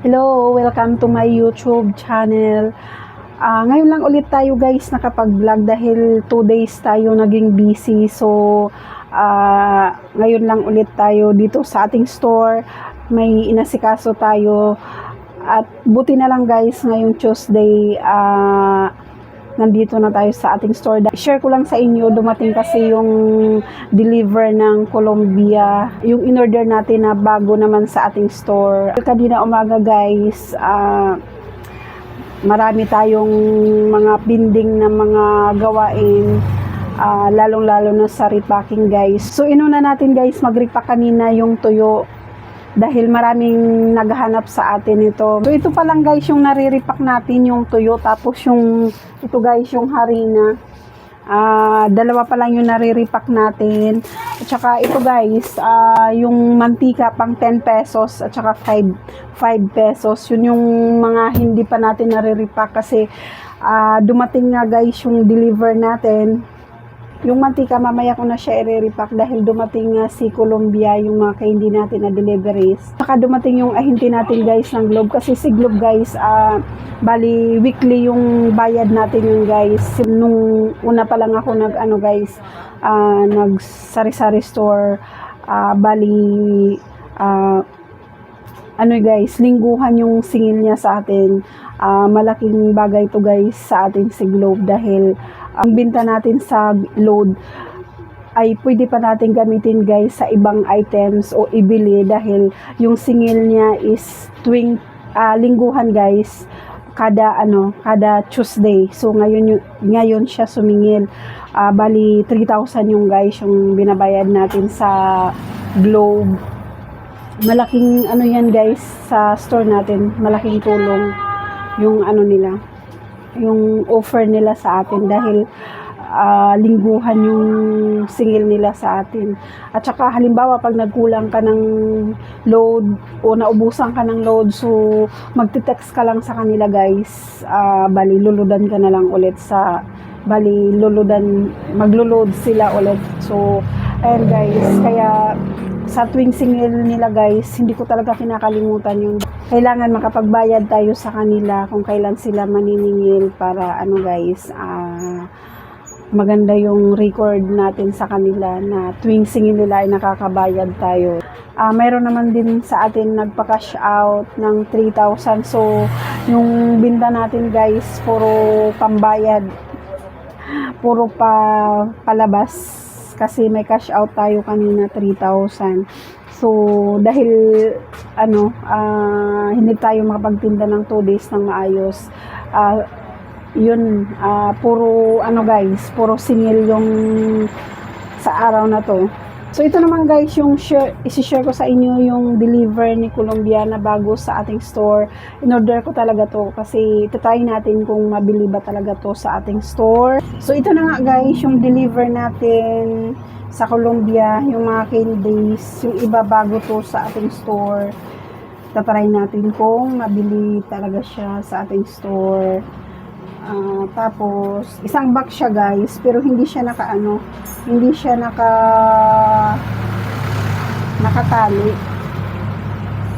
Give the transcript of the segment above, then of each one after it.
Hello, welcome to my YouTube channel. Ngayon lang ulit tayo guys nakapag-vlog dahil 2 days tayo naging busy. So, ngayon lang ulit tayo dito sa ating store. May inasikaso tayo. At buti na lang guys, ngayong Tuesday, nandito na tayo sa ating store. Share ko lang sa inyo, dumating kasi yung deliver ng Colombia, yung in-order natin na bago naman sa ating store. Kanina umaga guys, marami tayong mga pending na mga gawain, lalong-lalo na sa repacking guys. So inuna natin guys mag-repack kanina yung tuyo dahil maraming naghahanap sa atin ito. So ito pa lang guys yung nare-repack natin, yung tuyo, tapos yung ito guys yung harina. Dalawa pa lang yung nare-repack natin. At saka ito guys, yung mantika pang 10 pesos at saka 5 pesos. Yun yung mga hindi pa natin nare-repack kasi dumating nga guys yung deliver natin. Yung mantika, mamaya ko na siya i-repack dahil dumating nga si Colombia yung mga hindi natin na deliveries. Saka dumating yung ahinti natin guys ng Globe. Kasi si Globe guys, bali weekly yung bayad natin yung guys. Nung una pa lang ako nag sari-sari store, bali guys, lingguhan yung singil niya sa atin. Malaking bagay to guys sa atin si Globe dahil ang binta natin sa load ay pwede pa natin gamitin guys sa ibang items o ibili dahil yung singil niya is lingguhan guys, kada Tuesday. So ngayon siya sumingil. Bali 3,000 yung guys yung binabayad natin sa Globe. Malaking yan guys sa store natin, malaking tulong yung nila, yung offer nila sa atin dahil lingguhan yung singil nila sa atin. At saka halimbawa pag nagkulang ka ng load o naubusan ka ng load, so magte-text ka lang sa kanila guys, bali luludan ka na lang ulit maglo-load sila ulit. So ayan guys, kaya sa tuwing singil nila guys, hindi ko talaga kinakalimutan yung kailangan makapagbayad tayo sa kanila kung kailan sila maniningil para guys, maganda yung record natin sa kanila na tuwing singil nila ay nakakabayad tayo. Mayroon naman din sa atin nagpa-cash out ng 3,000. So yung binta natin guys, puro pambayad, puro palabas kasi may cash out tayo kanina 3,000. So dahil hindi tayo makapagtinda ng 2 days ng maayos, puro puro singil yung sa araw na to. So ito naman guys yung isi-share ko sa inyo yung deliver ni Colombia na bago sa ating store. In-order ko talaga to kasi try natin kung mabili ba talaga to sa ating store. So ito na nga guys yung deliver natin sa Colombia, yung mga candies, yung iba bago to sa ating store. Tatry natin kung mabili talaga siya sa ating store. Tapos isang box siya guys, pero hindi siya nakatali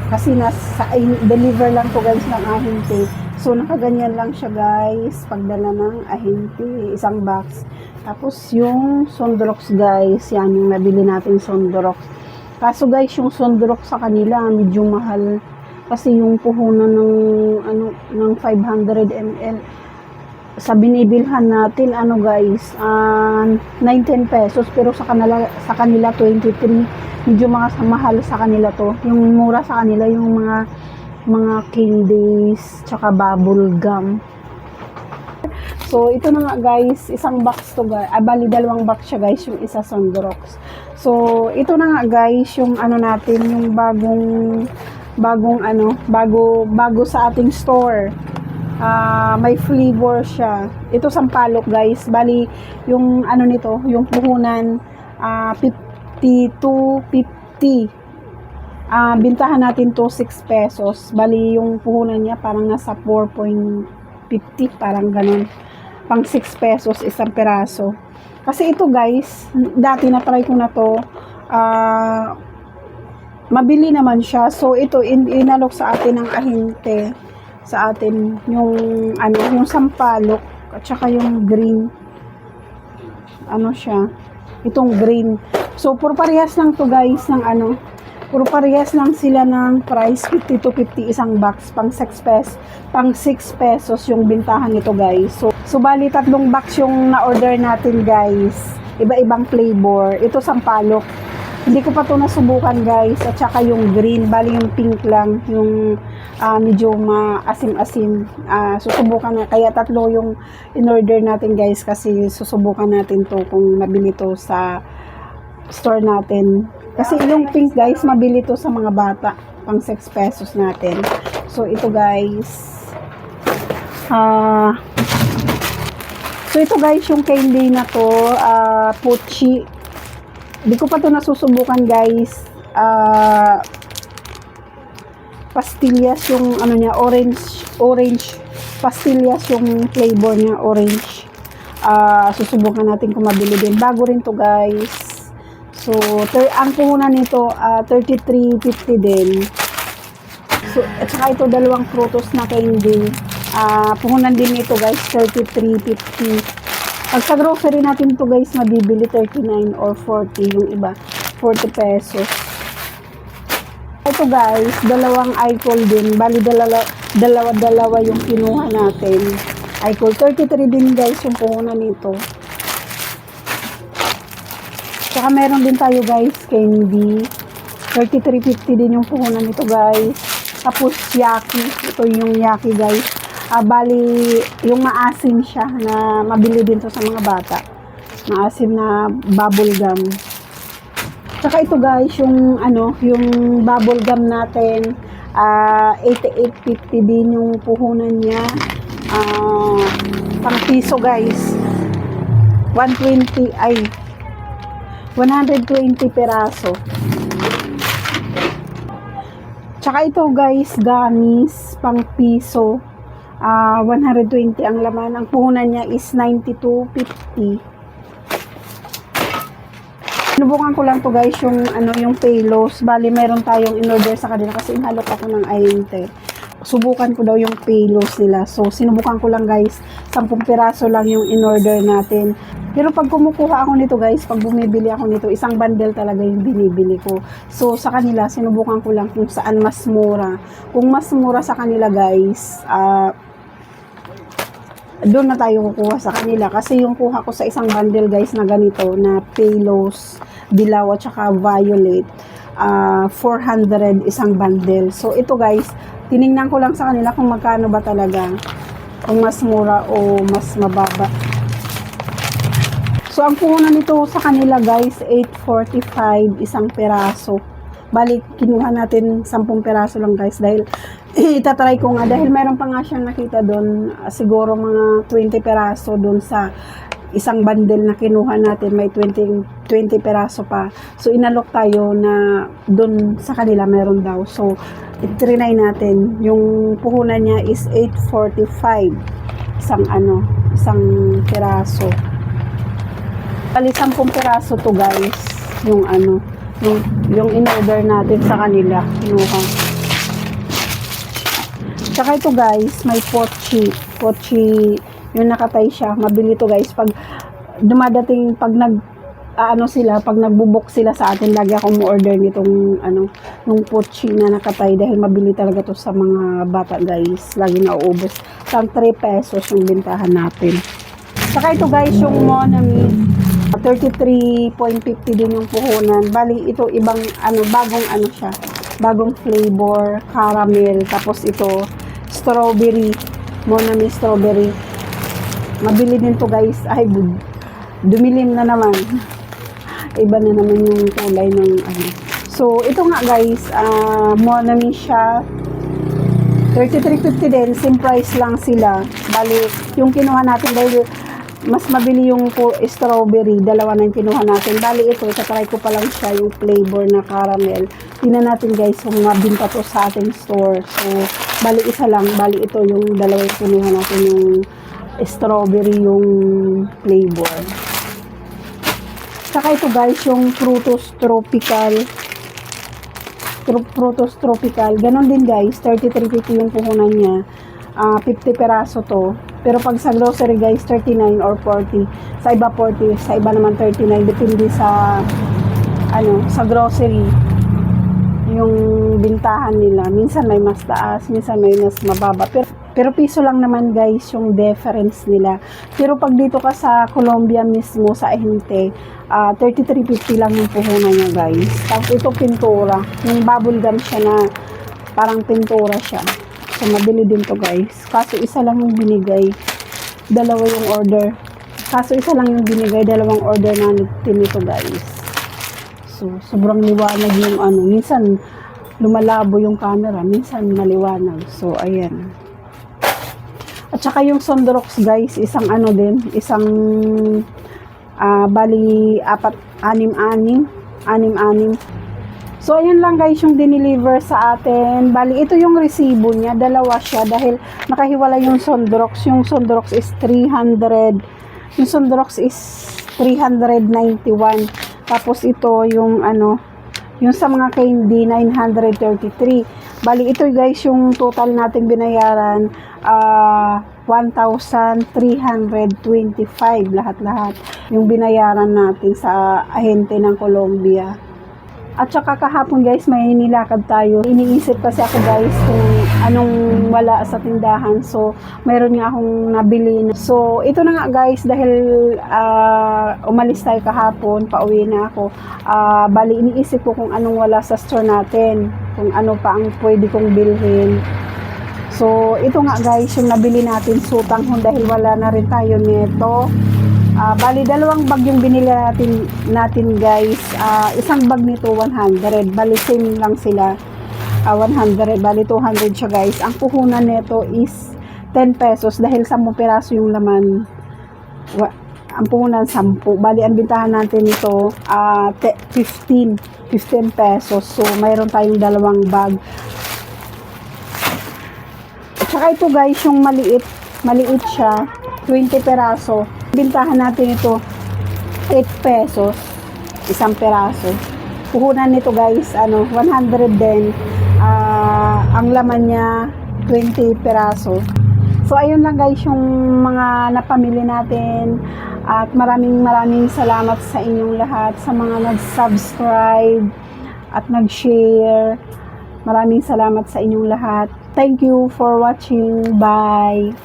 kasi deliver lang to guys ng ahente. So nakaganyan lang siya guys pagdala ng ahente, isang box. Tapos yung Sondrox guys, yan yung nabili natin Sondrox. Kaso guys yung Sondrox sa kanila medyo mahal kasi yung puhunan ng 500 ml sa binibilhan natin guys, 19 pesos, pero sa kanila 23. Medyo mahal sa kanila to. Yung mura sa kanila yung mga candies tsaka bubble gum. So ito na nga guys, isang box to guys, bali 2 box siya guys, yung isa Sondrox. So ito na nga guys yung natin, yung bago sa ating store. May flavor siya. Ito sampalok guys. Bali yung nito, yung puhunan 52.50. Bintahan natin to 6 pesos. Bali yung puhunan niya parang nasa 4.50, parang ganun. Pang 6 pesos isang peraso. Kasi ito guys, dati na try ko na to. mabili naman siya. So ito inalok sa atin ng ahente, sa atin yung ano, yung sampalok at saka yung green. Ano siya? Itong green. So puro parehas lang to guys ng ano. Puro parehas lang sila ng price, 50 to 50 isang box, pang 6 pesos, pang 6 pesos yung bintahan nito guys. So bali tatlong box yung na-order natin guys. Iba-ibang flavor. Ito sampalok. Hindi ko pa to nasubukan guys. At saka yung green, bali yung pink lang, yung medyo maasim-asim. Susubukan na. Kaya tatlo yung in-order natin guys kasi susubukan natin to kung mabili to sa store natin. Kasi yung pink guys, mabili to sa mga bata. Pang 6 pesos natin. So ito guys. So ito guys, yung candy na to, Pucci. Hindi ko pa to nasusubukan guys. Pastillas yung ano niya, orange. Pastillas yung flavor niya, orange. Susubukan natin kung mabili din. Bago rin to guys. So, ang puhunan nito, 33.50 din. So, at saka ito, dalawang frutos na candy. Puhunan din ito guys, 33.50. Pag sa grocery natin to guys, mabibili 39 or 40. Yung iba, 40 pesos. Ito guys, dalawang Icol din. Bali, dalawa yung kinuha natin. Icol, 33 din guys yung puhunan nito. Saka meron din tayo guys, candy. 33.50 din yung puhunan nito guys. Tapos yaki. Ito yung yaki guys. Bali, yung maasim siya na mabili din to sa mga bata. Maasim na bubble gum. Saka ito guys, yung ano, yung bubble gum natin, 88.50 din yung puhunan niya. Pang piso guys. 120 120 peraso. Tsaka ito guys, gamis, pang piso. 120 ang laman. Ang puhunan niya is 92.50. Sinubukan ko lang to guys, yung ano, yung Palos. Bali, meron tayong in-order sa kanila kasi inalok ako ng ahente. Subukan ko daw yung Palos nila. So, sinubukan ko lang guys. 10 piraso lang yung in-order natin. Pero pag kumukuha ako nito guys, pag bumibili ako nito, isang bundle talaga yung binibili ko. So, sa kanila, sinubukan ko lang kung saan mas mura. Kung mas mura sa kanila guys, doon na tayo kukuha sa kanila. Kasi yung kuha ko sa isang bundle guys na ganito, na Palos, Dilaw at saka Violet, 400 isang bundle. So, ito guys, tiningnan ko lang sa kanila kung magkano ba talaga. Kung mas mura o mas mababa. So, ang puhunan nito sa kanila guys, 8.45 isang peraso. Balik, kinuha natin 10 peraso lang guys dahil itatry ko nga. Dahil meron pa nga siyang nakita doon, siguro mga 20 peraso doon sa isang bundle na kinuha natin. May 20 peraso pa. So, inalok tayo na doon sa kanila meron daw. So, itrinay natin. Yung puhunan niya is 8.45 isang peraso. Bali, 10 peraso to guys, yung ano, yung in-order natin sa kanila, kinuha. Tsaka ito guys, may Pucci, yung nakatay siya, mabili to guys, pag dumadating, pag pag nagbubok sila sa atin, lagi akong mo-order nitong, yung Pucci na nakatay, dahil mabili talaga to sa mga bata guys, lagi nauubos. Tang 3 pesos yung bintahan natin. Tsaka ito guys, yung Monami, 33.50 din yung puhunan. Bali, ito ibang, bagong flavor, caramel, tapos ito, strawberry, Monami strawberry. Mabili din to guys. Ay, dumilim na naman. Iba na naman yung kulay ng ano. So, ito nga guys, Monami siya. 33.50 din, same price lang sila. Bali, yung kinuha natin dahil mas mabili yung strawberry, dalawa na yung kinuha natin. Bali ito, itatry ko pa lang siya, yung flavor na caramel. Tingnan natin guys kung mabinta to sa ating store. So, bali isa lang, bali ito yung dalawa yung kinuha natin, yung strawberry yung flavor. Saka ito guys, yung Frutos Tropical. Frutos tropical. Ganon din guys, 33.50 yung puhunan niya. 50 peraso to. Pero pag sa grocery guys, 39 or 40. Sa iba 40, sa iba naman 39. Depende sa sa grocery yung bintahan nila. Minsan may mas taas, minsan may mas mababa. Pero piso lang naman guys yung difference nila. Pero pag dito ka sa Colombia mismo, sa ahente, 33.50 lang yung puhunan niya guys. Tapos ito pintura. Yung bubble gum siya na parang pintura siya. So mabili din to guys. Kaso isa lang yung binigay. Dalawa yung order. Kaso isa lang yung binigay. Dalawang order na nito guys. So sobrang liwanag yung minsan lumalabo yung camera, minsan maliwanag. So ayan. At saka yung Sondrox guys, isang isang bali 6-6. So ayan lang guys yung dineliver sa atin. Bali ito yung resibo niya, dalawa siya dahil nakahiwala yung Sondrox. Yung Sondrox is 300. Yung Sondrox is 391. Tapos ito yung yung sa mga candy 933. Bali ito guys yung total nating binayaran 1,325 lahat-lahat yung binayaran natin sa ahente ng Colombia. At saka kahapon guys may nilakad tayo. Iniisip kasi ako guys kung anong wala sa tindahan. So mayroon nga akong nabili. So ito na nga guys dahil umalis tayo kahapon, pauwi na ako. Bali iniisip ko kung anong wala sa store natin. Kung ano pa ang pwede kong bilhin. So ito nga guys yung nabili natin sutanghon dahil wala na rin tayo nito. Bali dalawang bag yung binili natin guys. Isang bag nito 100. Bali same lang sila. 100. Bali 200 siya guys. Ang puhunan nito is 10 pesos dahil 10 peraso yung laman. Ang puhunan 10. Bali ang bintahan natin nito 15 pesos. So mayroon tayong dalawang bag. At saka ito guys yung maliit siya. 20 peraso. Bintahan natin ito 8 pesos isang peraso. Puhunan nito guys 100 din. Ang laman niya 20 peraso. So ayun lang guys yung mga napamili natin at maraming salamat sa inyong lahat, sa mga nag-subscribe at nag-share. Maraming salamat sa inyong lahat. Thank you for watching. Bye.